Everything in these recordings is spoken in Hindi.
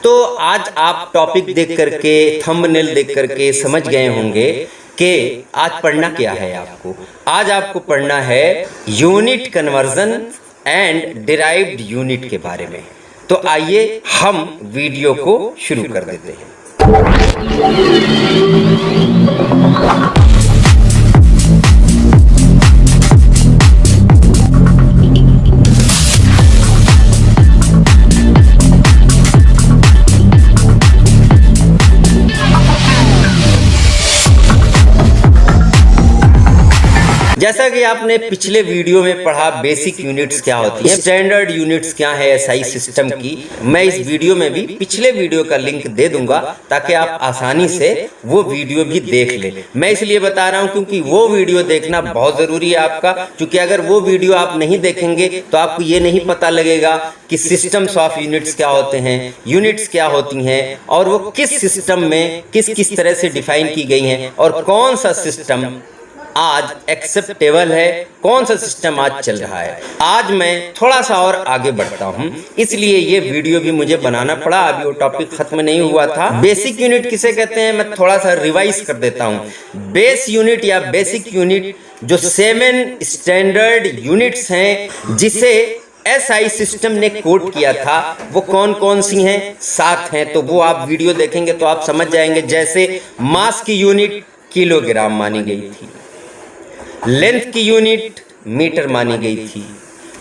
तो आज आप टॉपिक देख करके, थंबनेल देख करके समझ गए होंगे कि आज पढ़ना क्या है आपको। आज आपको पढ़ना है unit conversion and derived unit के बारे में। तो आइए हम वीडियो को शुरू कर देते हैं। जैसा कि आपने पिछले वीडियो में पढ़ा बेसिक यूनिट्स क्या होती हैं, स्टैंडर्ड यूनिट्स क्या है एसआई सिस्टम की, मैं इस वीडियो में भी पिछले वीडियो का लिंक दे दूंगा ताकि आप आसानी से वो वीडियो भी देख लें। मैं इसलिए बता रहा हूं क्योंकि वो वीडियो देखना बहुत ज़रूरी है आपका, क्योंकि अगर वो वीडियो आप नहीं देखेंगे तो आपको ये नहीं पता लगेगा कि सिस्टम्स ऑफ यूनिट्स क्या होते हैं, यूनिट्स क्या होती हैं और वो किस सिस्टम में किस किस तरह से डिफाइन की गई हैं और कौन सा सिस्टम आज एक्सेप्टेबल है, कौन सा सिस्टम आज चल रहा है। आज मैं थोड़ा सा और आगे बढ़ता हूं, इसलिए ये वीडियो भी मुझे बनाना पड़ा। अभी वो टॉपिक खत्म नहीं हुआ था। बेसिक यूनिट किसे कहते हैं, मैं थोड़ा सा रिवाइज कर देता हूं। बेस यूनिट या बेसिक यूनिट जो 7 स्टैंडर्ड यूनिट्स हैं जिसे एसआई सिस्टम ने कोड किया था, वो कौन कौन सी हैं, 7 हैं। तो वो आप वीडियो देखेंगे तो आप समझ जाएंगे। जैसे मास की यूनिट किलोग्राम मानी गई थी, लेंथ की यूनिट मीटर मानी गई थी,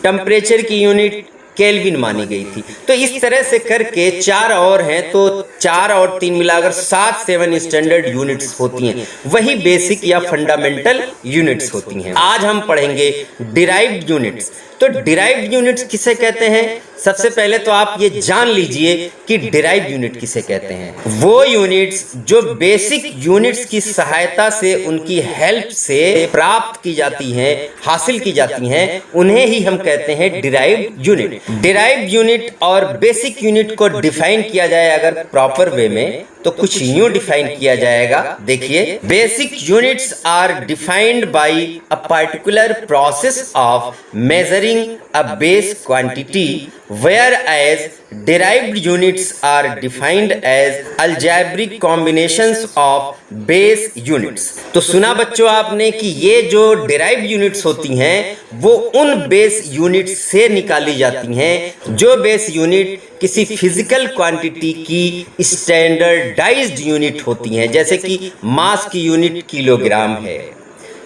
टेम्परेचर की यूनिट केल्विन मानी गई थी। तो इस तरह से करके 4 और हैं, तो 4 और 3 मिलाकर 7 स्टैंडर्ड यूनिट्स होती हैं। वही बेसिक या फंडामेंटल यूनिट्स होती हैं। आज हम पढ़ेंगे डिराइव्ड यूनिट्स। तो डिराइव्ड यूनिट्स किसे कहते हैं, सबसे पहले तो आप ये जान लीजिए कि डिराइव्ड यूनिट किसे कहते हैं। वो यूनिट्स जो बेसिक यूनिट्स की सहायता से, उनकी हेल्प से प्राप्त की जाती हैं, हासिल की जाती हैं, उन्हें ही हम कहते हैं डिराइव्ड यूनिट। डिराइव्ड यूनिट और बेसिक यूनिट को डिफाइन किया जाए अगर प्रॉपर वे में तो कुछ यूं डिफाइन किया जाएगा। देखिए, basic units are defined by a particular process of measuring a base quantity, whereas derived units are defined as algebraic combinations of base units। तो सुना बच्चों आपने कि ये जो derived units होती हैं वो उन बेस यूनिट से निकाली जाती हैं जो बेस यूनिट किसी फिजिकल क्वांटिटी की स्टैंडर्डाइज्ड यूनिट होती हैं। जैसे कि मास की यूनिट किलोग्राम है,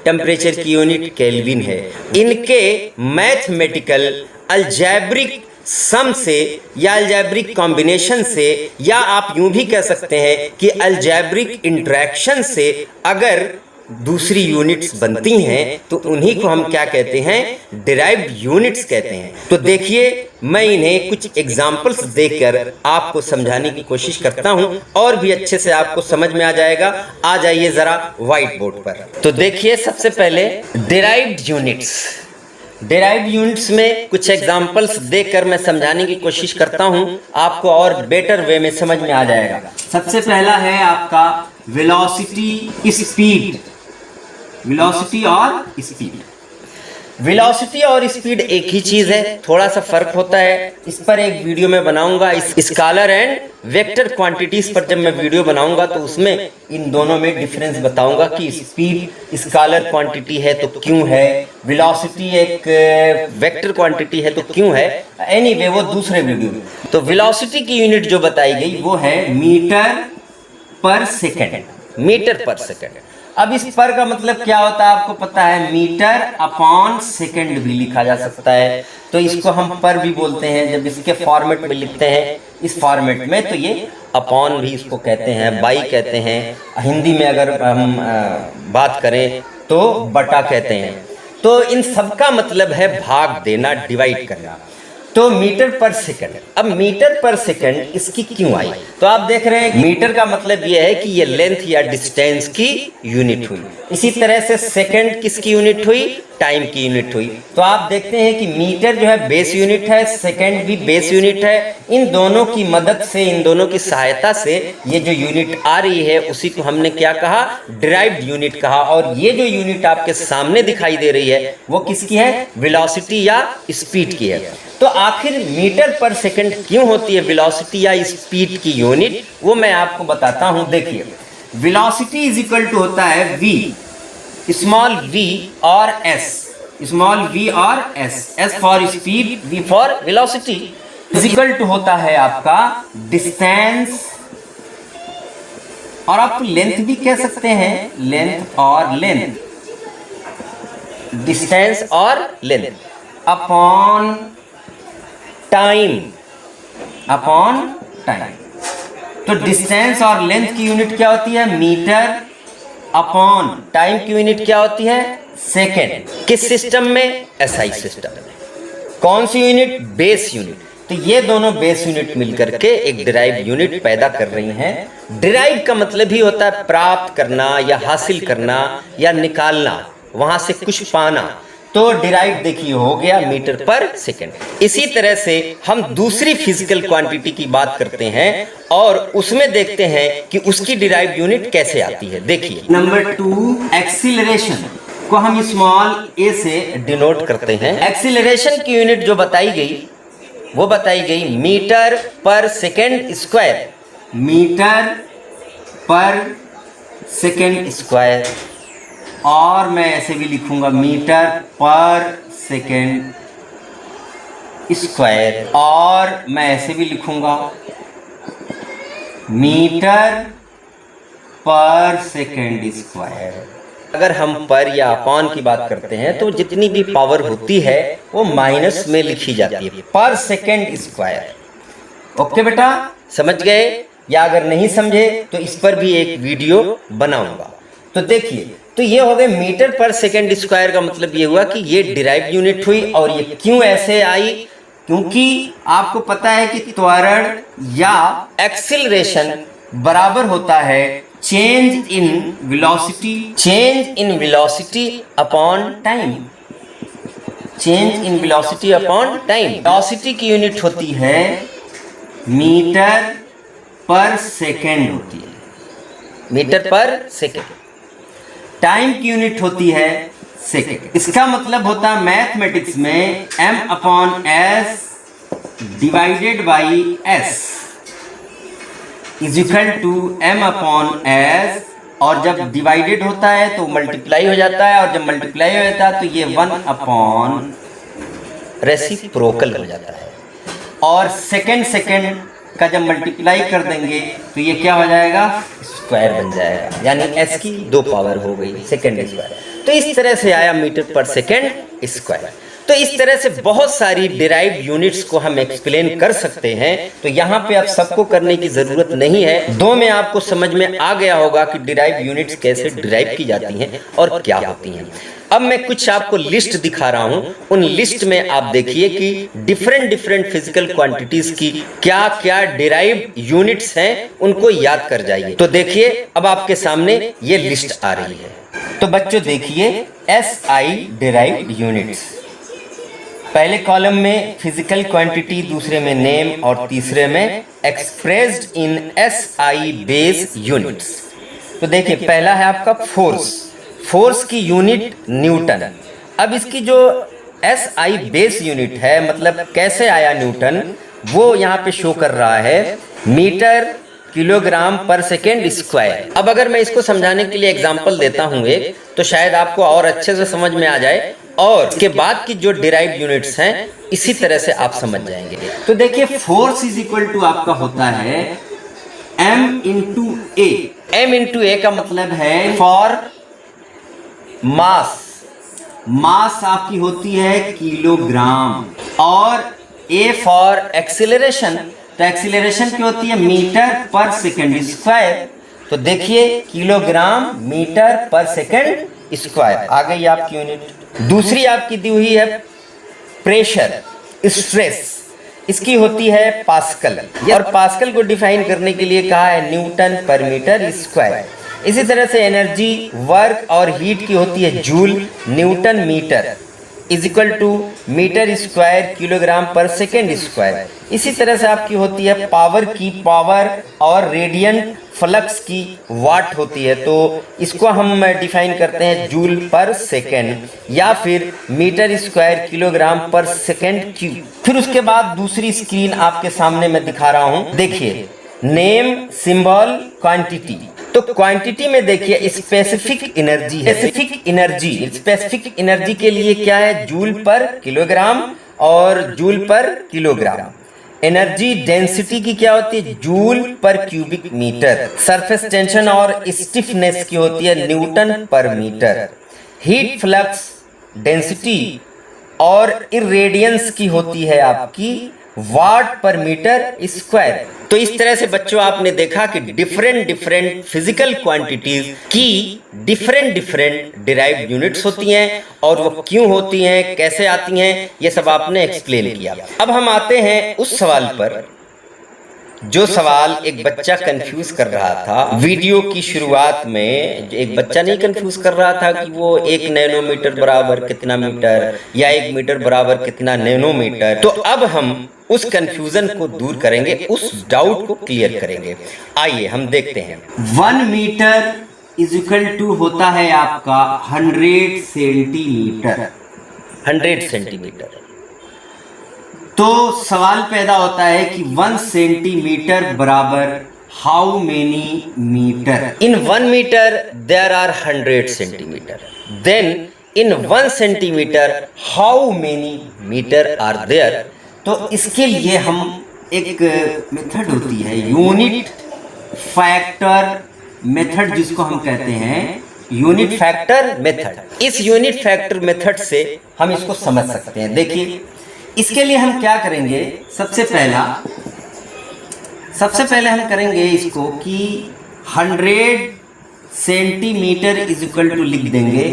टेम्परेचर की यूनिट केल्विन है। इनके मैथमेटिकल अलजेब्रिक सम से या अलजेब्रिक कॉम्बिनेशन से, या आप यूं भी कह सकते हैं कि अलजेब्रिक इंटरेक्शन से अगर दूसरी यूनिट्स बनती हैं तो उन्हीं को हम क्या कहते हैं, डिराइव्ड यूनिट्स कहते हैं। तो देखिए, मैं इन्हें कुछ एग्जाम्पल्स देकर आपको समझाने की कोशिश करता हूं और भी अच्छे से आपको समझ में आ जाएगा। आ जाइए जरा व्हाइट बोर्ड पर। तो देखिए, सबसे पहले डिराइव्ड यूनिट्स। डिराइव्ड यूनिट्स में कुछ एग्जाम्पल्स देकर मैं समझाने की कोशिश करता हूं, आपको और बेटर वे में समझ में आ जाएगा। सबसे पहला है आपका वेलोसिटी स्पीड। वेलोसिटी और स्पीड, वेलोसिटी और स्पीड एक ही चीज है, थोड़ा सा फर्क होता है। इस पर एक वीडियो में बनाऊंगा, इस स्केलर एंड वेक्टर क्वांटिटीज पर जब मैं वीडियो बनाऊंगा तो उसमें इन दोनों में डिफरेंस बताऊंगा कि स्पीड स्केलर क्वांटिटी है तो क्यों है, वेलोसिटी एक वेक्टर क्वांटिटी है तो क्यों है। एनीवे, वो दूसरे वीडियो में। तो वेलोसिटी की यूनिट जो बताई गई वो है मीटर पर सेकेंड। मीटर पर सेकेंड। अब इस पर का मतलब क्या होता है आपको पता है, मीटर अपॉन सेकंड भी लिखा जा सकता है। तो इसको हम पर भी बोलते हैं जब इसके फॉर्मेट में लिखते हैं, इस फॉर्मेट में, तो ये अपॉन भी इसको कहते हैं, बाई कहते हैं। हिंदी में अगर हम बात करें तो बटा कहते हैं। तो इन सब का मतलब है भाग देना, डिवाइड करना। तो मीटर पर सेकंड। अब मीटर पर सेकंड इसकी क्यों आई, तो आप देख रहे हैं मीटर का मतलब यह है कि ये लेंथ या डिस्टेंस की यूनिट हुई। इसी तरह से सेकंड किसकी यूनिट हुई, टाइम की यूनिट हुई। तो आप देखते हैं कि मीटर जो है बेस यूनिट है, सेकंड भी बेस यूनिट है। इन दोनों की मदद से, इन दोनों की सहायता से ये जो यूनिट आ रही है उसी को हमने क्या कहा, डिराइव्ड यूनिट कहा। और ये जो यूनिट आपके सामने दिखाई दे रही है वो किसकी है, वेलोसिटी या स्पीड की है। तो आखिर मीटर पर सेकंड क्यों होती है वेलोसिटी या स्पीड की यूनिट, वो मैं आपको बताता हूं। देखिए, वेलोसिटी इज इक्वल टू होता है v, स्मॉल v और s, स्मॉल v और s, s for speed, v for velocity, is equal to होता है आपका डिस्टेंस, और आप लेंथ भी कह सकते हैं, लेंथ और लेंथ, डिस्टेंस और length upon time, upon time. तो डिस्टेंस और लेंथ की यूनिट क्या होती है? मीटर, अपॉन टाइम की यूनिट क्या होती है? सेकेंड। किस सिस्टम में? एसआई सिस्टम में। कौन सी यूनिट? Base unit. तो ये दोनों बेस यूनिट मिलकर के एक डिराइव यूनिट पैदा कर रही हैं। डिराइव का मतलब ही होता है प्राप्त करना या हासिल करना या निकालना, वहां से कुछ पाना। तो डिराइव देखिए हो गया मीटर पर सेकंड। इसी तरह से हम दूसरी फिजिकल क्वांटिटी की बात करते हैं और उसमें देखते हैं कि उसकी डिराइव यूनिट कैसे आती है। देखिए, नंबर 2, एक्सीलरेशन को हम स्मॉल a से डिनोट करते हैं। एक्सीलरेशन की यूनिट जो बताई गई वो बताई गई मीटर पर सेकेंड स्क्वायर, मीटर पर सेकेंड स्क्वायर, और मैं ऐसे भी लिखूंगा मीटर पर सेकेंड स्क्वायर, और मैं ऐसे भी लिखूंगा मीटर पर सेकेंड स्क्वायर। अगर हम पर या अपॉन की बात करते हैं तो जितनी भी पावर होती है वो माइनस में लिखी जाती है, पर सेकेंड स्क्वायर। ओके बेटा, समझ गए? या अगर नहीं समझे तो इस पर भी एक वीडियो बनाऊंगा। तो देखिए, तो ये हो गए मीटर पर सेकेंड स्क्वायर का मतलब ये हुआ कि ये डिराइव यूनिट हुई। और ये क्यों ऐसे आई? क्योंकि आपको पता है कि त्वरण या एक्सीलरेशन बराबर होता है change in velocity, change in velocity upon time, change in velocity upon time. Velocity की यूनिट होती है मीटर पर सेकेंड होती है, मीटर पर सेकेंड। टाइम की यूनिट होती है सेकेंड। इसका मतलब होता है मैथमेटिक्स में m upon s divided by s is equal to m upon s, और जब डिवाइडेड होता है तो मल्टीप्लाई हो जाता है, और जब मल्टीप्लाई हो जाता है तो ये 1 अपॉन रेसिप्रोकल हो जाता है। और सेकेंड सेकेंड का जब मल्टीप्लाई कर देंगे तो ये क्या हो जाएगा? स्क्वायर बन जाएगा, यानी s की 2 पावर हो गई, सेकेंड स्क्वायर। तो इस तरह से आया मीटर पर सेकेंड स्क्वायर। तो इस तरह से बहुत सारी डिराइव यूनिट्स को हम एक्सप्लेन कर सकते हैं। तो यहाँ पे आप सबको करने की जरूरत नहीं है, 2 में आपको समझ में आ गया होगा कि डिराइव यूनिट्स कैसे डिराइव की जाती हैं और क्या होती हैं। अब मैं कुछ आपको लिस्ट दिखा रहा हूं, उन लिस्ट में आप देखिए कि डिफरेंट फिजिकल क्वांटिटीज की क्या क्या डिराइव यूनिट्स हैं, उनको याद कर जाइए। तो देखिए, अब आपके सामने ये लिस्ट आ रही है। तो बच्चों देखिए, SI डिराइव यूनिट्स, पहले कॉलम में फिजिकल क्वांटिटी, दूसरे में नेम और तीसरे में expressed in SI base units. तो देखिए, पहला है आपका फोर्स, फोर्स की यूनिट न्यूटन। अब इसकी जो SI बेस यूनिट है, मतलब कैसे आया न्यूटन, वो यहाँ पे शो कर रहा है metre kilogram per second square. अब अगर मैं इसको समझाने के लिए एग्जांपल देता हूँ एक, तो शायद आपको और अच्छे से समझ में आ जाए, और इसके बाद की जो डिराइव यूनिट्स हैं इसी तरह से आप समझ जाएंगे। तो देखिए, फोर्स इज इक्वल टू आपका होता है m इंटू ए। m इंटू ए का मतलब है फॉर मास, मास आपकी होती है किलोग्राम, और a फॉर एक्सीलरेशन, तो एक्सीलरेशन की होती है मीटर पर सेकेंड स्क्वायर। तो देखिए, किलोग्राम मीटर पर सेकेंड स्क्वायर आ गई आपकी यूनिट। दूसरी आपकी दी हुई है प्रेशर, स्ट्रेस, इसकी होती है पास्कल, और पास्कल को डिफाइन करने के लिए कहा है न्यूटन पर मीटर स्क्वायर। इसी तरह से एनर्जी, वर्क और हीट की होती है joule, newton metre is equal to metre square kilogram per second square. इसी तरह से आपकी होती है पावर की पावर और रेडियंट फ्लक्स की वाट होती है, तो इसको हम डिफाइन करते हैं जूल पर सेकेंड या फिर metre square kilogram per second cube. फिर उसके बाद दूसरी स्क्रीन आपके सामने मैं दिखा रहा हूं, देखिए नेम, सिंबल, क्वांटिटी। तो क्वांटिटी में देखिए स्पेसिफिक एनर्जी है, स्पेसिफिक एनर्जी के लिए क्या है, जूल पर किलोग्राम और जूल पर किलोग्राम। एनर्जी डेंसिटी की क्या होती है, joule per cubic metre. Surface tension और स्टिफनेस की होती है newton per metre. Heat flux density और इरेडियंस की होती है आपकी वाट पर मीटर स्क्वायर। तो इस तरह से बच्चों आपने देखा कि डिफरेंट फिजिकल क्वांटिटीज की डिफरेंट डिराइव्ड यूनिट्स होती हैं और वो क्यों होती हैं, कैसे आती हैं, ये सब आपने एक्सप्लेन किया। अब हम आते हैं उस सवाल पर जो सवाल एक बच्चा कंफ्यूज कर रहा था। वीडियो की शुरुआत में एक बच्चा नहीं कंफ्यूज कर रहा था कि वो 1 नैनोमीटर बराबर कितना मीटर या 1 मीटर बराबर कितना नैनोमीटर। तो अब हम उस कंफ्यूजन को दूर करेंगे, उस डाउट को क्लियर करेंगे। आइए हम देखते हैं। 1 मीटर इज इक्वल टू होता है आपका 100 सेंटीमीटर। 100 सेंटीमीटर। तो सवाल पैदा होता है कि 1 सेंटीमीटर बराबर how many metre. In 1 metre there are 100 centimetre. Then in 1 centimetre how many metre are there. तो इसके लिए हम एक मेथड होती है यूनिट फैक्टर मेथड, जिसको हम कहते हैं यूनिट फैक्टर मेथड। इस यूनिट फैक्टर मेथड से हम इसको समझ सकते हैं। देखिए इसके लिए हम क्या करेंगे, सबसे पहले हम करेंगे इसको कि 100 सेंटीमीटर इज इक्वल टू लिख देंगे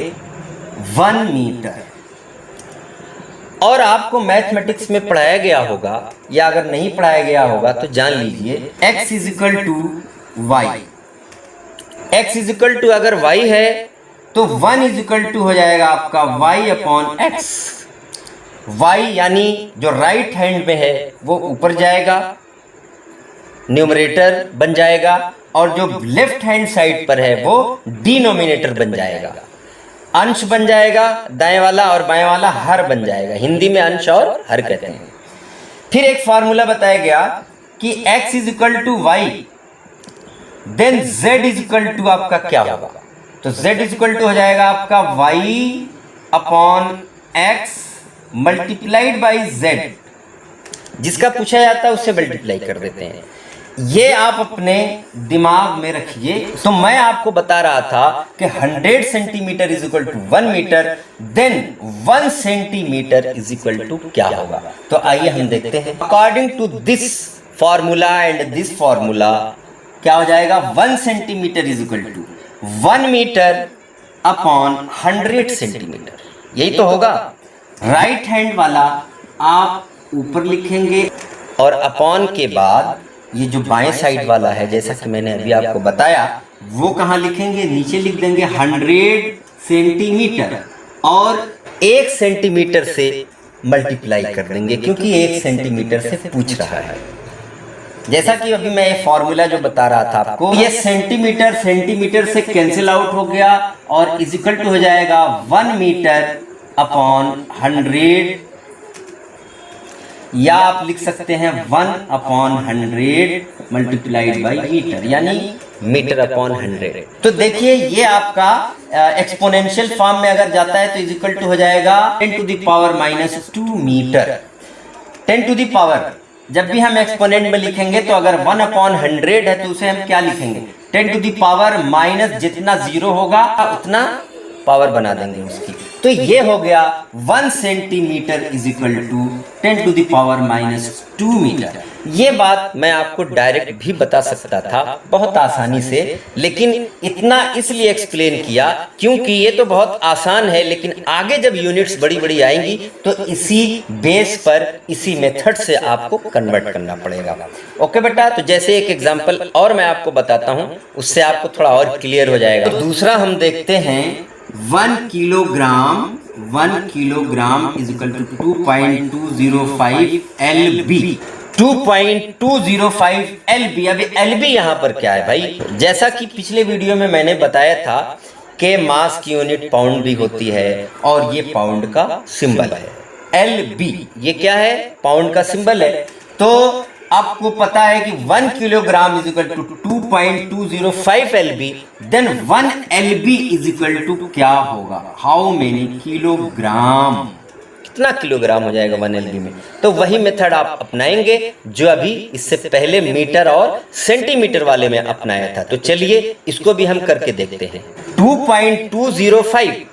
1 मीटर। और आपको मैथमेटिक्स में पढ़ाया गया होगा या अगर नहीं पढ़ाया गया होगा तो जान लीजिए x is equal to y. x is equal to अगर y है तो 1 इज इक्वल टू हो जाएगा आपका y अपॉन x। y यानी जो राइट हैंड में है वो ऊपर जाएगा, न्यूमरेटर बन जाएगा, और जो लेफ्ट हैंड साइड पर है वो डिनोमिनेटर बन जाएगा। अंश बन जाएगा दाएं वाला और बाएं वाला हर बन जाएगा। हिंदी में अंश और हर कहते हैं। फिर एक फार्मूला बताया गया कि x is equal to y, then z is equal to आपका क्या होगा, तो z इज इक्वल टू हो जाएगा आपका y upon x multiplied by z। जिसका पूछा जाता है उससे मल्टीप्लाई कर देते हैं। ये आप अपने दिमाग में रखिए। तो मैं आपको बता रहा था कि 100 centimetre is equal to 1 metre, then 1 centimetre is equal to क्या होगा। तो आइए हम देखते हैं। According to this formula and this formula क्या हो जाएगा, 1 centimetre is equal to 1 metre upon 100 centimetre. यही तो होगा। राइट हैंड वाला आप ऊपर लिखेंगे और अपॉन के बाद ये जो बाएं साइड वाला है, जैसा कि मैंने अभी आपको बताया, वो कहाँ लिखेंगे, नीचे लिख देंगे 100 सेंटीमीटर और 1 सेंटीमीटर से मल्टीप्लाई कर देंगे, क्योंकि 1 सेंटीमीटर से पूछ रहा है। जैसा कि अभी मैं ये फॉर्मूला जो बता रहा था आपको, ये सेंटीमीटर से कैंसिल आउट हो गया और इज इक्वल टू हो जाएगा 1 मीटर अपॉन 100, या आप लिख सकते हैं 1 अपॉन 100 मल्टीप्लाइड बाई मीटर, यानी मीटर अपॉन 100। तो देखिए ये आपका एक्सपोनेंशियल फॉर्म में अगर जाता है तो इज इक्वल टू हो जाएगा 10 to the power -2 metre. 10 to the power, जब भी हम एक्सपोनेंट में लिखेंगे तो अगर 1 अपॉन 100 है तो उसे हम क्या लिखेंगे, 10 टू द पावर माइनस जितना जीरो होगा उतना पावर बना देंगे उसकी। तो ये हो गया 1 centimetre is equal to 10 to the power -2 metre. ये बात मैं आपको डायरेक्ट भी बता सकता था बहुत आसानी से, लेकिन इतना इसलिए एक्सप्लेन किया क्योंकि ये तो बहुत आसान है, लेकिन आगे जब यूनिट्स बड़ी बड़ी आएंगी तो इसी बेस पर, इसी मेथड से आपको कन्वर्ट करना पड़ेगा। ओके बेटा, तो जैसे एक एग्जांपल और मैं आपको बताता हूँ, उससे आपको थोड़ा और क्लियर हो जाएगा। तो दूसरा हम देखते हैं 1 kilogram 1 kilogram is equal to 2.205 LB। 2.205 LB। अभी LB यहाँ पर क्या है भाई? जैसा कि पिछले वीडियो में मैंने बताया था कि मास की यूनिट पाउंड भी होती है और ये पाउंड का सिंबल है LB। ये क्या है? पाउंड का सिंबल है। तो आपको पता है कि 1 kilogram is equal to 2.205 LB, then 1 LB is equal to क्या होगा? How many kilogram? कितना किलोग्राम हो जाएगा 1 LB में? तो वही मेथड आप अपनाएंगे जो अभी इससे पहले मीटर और सेंटीमीटर वाले में अपनाया था। तो चलिए इसको भी हम करके देखते हैं। 2.205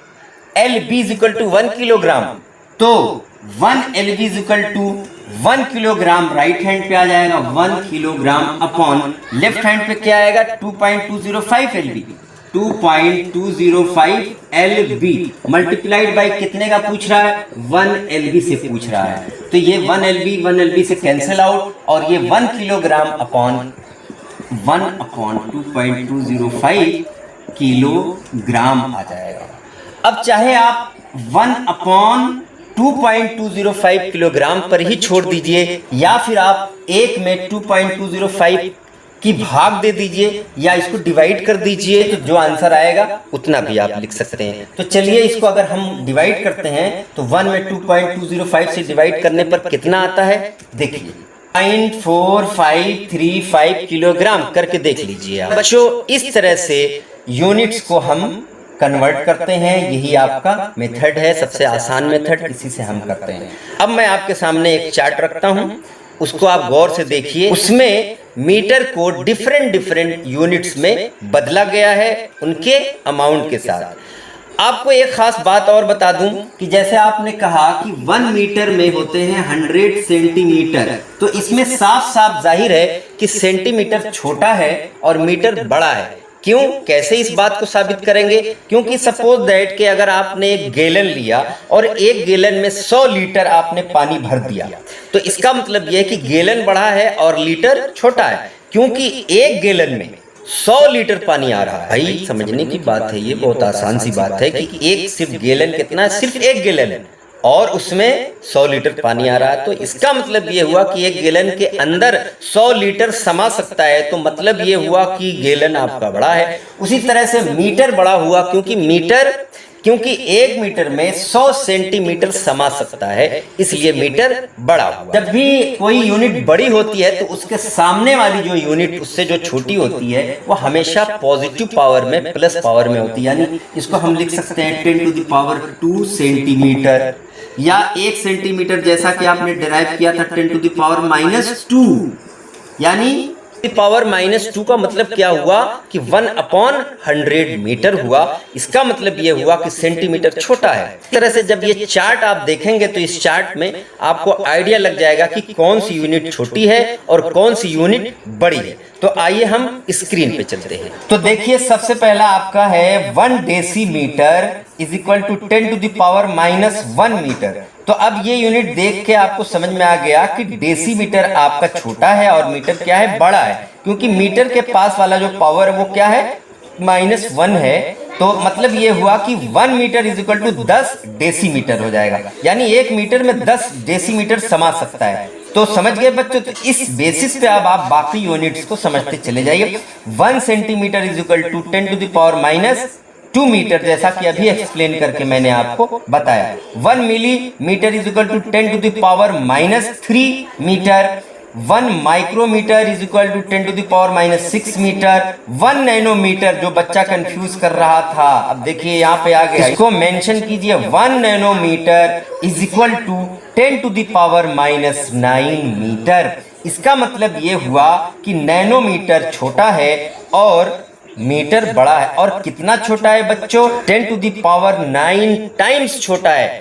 LB is equal to 1 kilogram, तो 1 LB is equal to 1 kilogram right hand पे आ जाएगा 1 किलोग्राम अपॉन लेफ्ट हैंड पे क्या आएगा? 2.205 LB। 2.205 LB मल्टीप्लाइड बाई कितने का पूछ रहा है? 1 LB से पूछ रहा है। तो ये 1 LB से कैंसिल आउट और ये 1 किलोग्राम अपॉन 2.205 किलोग्राम आ जाएगा। अब चाहे आप 1/2.205 किलोग्राम पर ही छोड़ दीजिए या फिर आप एक में 2.205 की भाग दे दीजिए या इसको डिवाइड कर दीजिए, तो जो आंसर आएगा उतना भी आप लिख सकते हैं। तो चलिए इसको अगर हम डिवाइड करते हैं तो 1 में 2.205 से डिवाइड करने पर कितना आता है? देखिए 0.4535 किलोग्राम करके देख लीजिए आप। बच्चों इस तरह से यूनिट्स को हम कन्वर्ट करते हैं, यही आपका मेथड है, सबसे आसान मेथड, इसी से हम करते हैं। अब मैं आपके सामने एक चार्ट रखता हूं, उसको आप गौर से देखिए। उसमें मीटर को डिफरेंट यूनिट्स में बदला गया है उनके अमाउंट के साथ। आपको एक खास बात और बता दूं कि जैसे आपने कहा कि 1 मीटर में होते हैं 100 सेंटीमीटर, तो इसमें साफ साफ जाहिर है कि सेंटीमीटर छोटा है और मीटर बड़ा है। क्यों? कैसे इस बात को साबित करेंगे? क्योंकि सपोज दैट कि अगर आपने एक गैलन लिया और एक गैलन में 100 लीटर आपने पानी भर दिया, तो इसका मतलब यह है कि गैलन बड़ा है और लीटर छोटा है, क्योंकि एक गैलन में 100 लीटर पानी आ रहा है। भाई समझने की बात है, ये बहुत आसान सी बात है कि एक सिर्फ गैलन कितना है? सिर्फ एक गैलन है और उसमें 100 लीटर पानी आ रहा है। तो इसका मतलब ये हुआ कि एक गैलन के अंदर 100 लीटर समा सकता है, तो मतलब ये हुआ कि गैलन आपका बड़ा है। उसी तरह से मीटर बड़ा हुआ, क्योंकि एक मीटर में 100 सेंटीमीटर समा सकता है, इसलिए मीटर बड़ा हुआ। जब भी कोई यूनिट बड़ी होती है तो उसके सामने वाली जो यूनिट उससे जो छोटी होती है वो हमेशा पॉजिटिव पावर में, प्लस पावर में होती है। यानी इसको हम लिख सकते हैं 10⁻² सेंटीमीटर, या 1 सेंटीमीटर जैसा कि आपने डिराइव किया था 10⁻², यानी पावर -2 का मतलब क्या हुआ कि 1/100 मीटर हुआ। इसका मतलब ये हुआ कि सेंटीमीटर छोटा है। इस तरह से जब ये चार्ट आप देखेंगे तो इस चार्ट में आपको आइडिया लग जाएगा कि कौन सी यूनिट छोटी है और कौन सी यूनिट बड़ी है। तो आइए हम स्क्रीन पे चलते हैं। तो देखिए सबसे पहला आपका है 1 decimetre is equal to 10⁻⁻1 metre. तो अब ये यूनिट देख के आपको समझ में आ गया कि डेसीमीटर आपका छोटा है और मीटर क्या है? बड़ा है, क्योंकि मीटर के पास वाला जो पावर है वो क्या है? -1 है। तो मतलब ये हुआ कि 1 metre is equal to 10 decimetre हो जाएगा, यानी 1 मीटर में 10 डेसीमीटर समा सकता है। तो समझ गए बच्चों? तो इस बेसिस पे अब आप बाकी यूनिट्स को समझते चले जाइए। 1 centimetre is equal to 10⁻⁻2 metre, जैसा कि अभी एक्सप्लेन करके मैंने आपको बताया। 1 millimetre is equal to 10⁻³ metre. 1 micrometre is equal to 10⁻⁻6 metre. 1 nanometre, जो बच्चा कंफ्यूज कर रहा था, अब देखिए यहाँ पे आ गया, इसको मेंशन कीजिए। 1 nanometre is equal to 10⁻⁹ metre. इसका मतलब ये हुआ कि नैनोमीटर छोटा है और मीटर बड़ा है। और कितना छोटा है बच्चों? 10⁹ टाइम्स छोटा है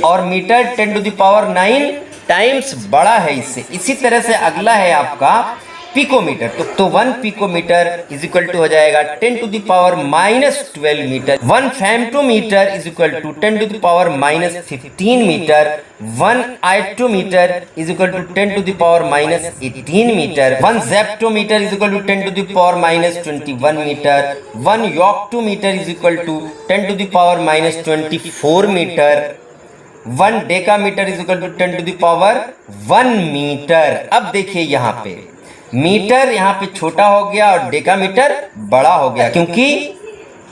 और मीटर 10⁹ टाइम्स बड़ा है इससे। इसी तरह से अगला है आपका पिकोमीटर। तो 1 पिकोमीटर इज इक्वल टू हो जाएगा 10 to the power -12 metre. 1 femtometre is equal to 10 to the power -15 metre. 1 attometre is equal to 10 to the power -18 metre. 1 zeptometre is equal to 10 to the power -21 metre. 1 yoctometre is equal to 10 to the power -24 metre. 1 decametre is equal to 10 to the power 1 metre. अब देखिए यहाँ पे मीटर यहाँ पे छोटा हो गया और डेकामीटर बड़ा हो गया, क्योंकि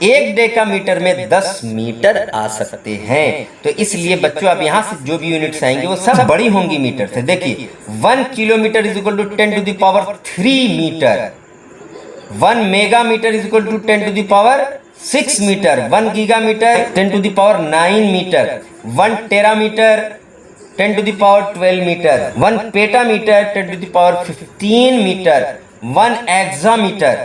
1 डेकामीटर में 10 मीटर आ सकते हैं। तो इसलिए बच्चों अब यहाँ से जो भी यूनिट्स आएंगे वो सब बड़ी होंगी मीटर से। देखिए 1 kilometre is equal to 10 to the power 3 metre. 1 megametre is equal to 10 to the power 6 metre. 1 gigametre 10 to the power 9 metre. 1 terametre 10 to the power 12 metre. 1 petametre 10 to the power 15 metre. 1 exametre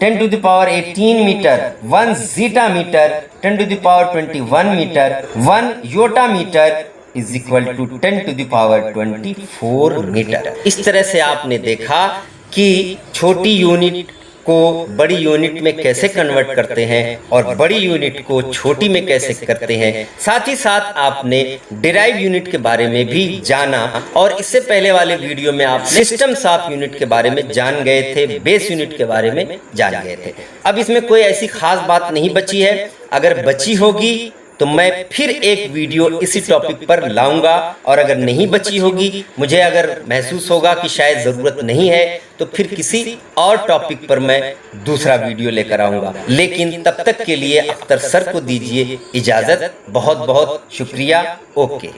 10 to the power 18 metre. 1 zettametre 10 to the power 21 metre. 1 yottametre is equal to 10 to the power 24 metre. इस तरह से आपने देखा कि छोटी यूनिट को बड़ी यूनिट में कैसे कन्वर्ट करते हैं और बड़ी यूनिट को छोटी में कैसे करते हैं। साथ ही साथ आपने डिराइव यूनिट के बारे में भी जाना, और इससे पहले वाले वीडियो में आप सिस्टम्स ऑफ यूनिट के बारे में जान गए थे, बेस यूनिट के बारे में जान गए थे। अब इसमें कोई ऐसी खास बात नहीं बची है। अगर बची होगी तो मैं फिर एक वीडियो इसी टॉपिक पर लाऊंगा, और अगर नहीं बची होगी, मुझे अगर महसूस होगा कि शायद ज़रूरत नहीं है, तो फिर किसी और टॉपिक पर मैं दूसरा वीडियो लेकर आऊंगा। लेकिन तब तक के लिए अख्तर सर को दीजिए इजाज़त। बहुत बहुत शुक्रिया। ओके।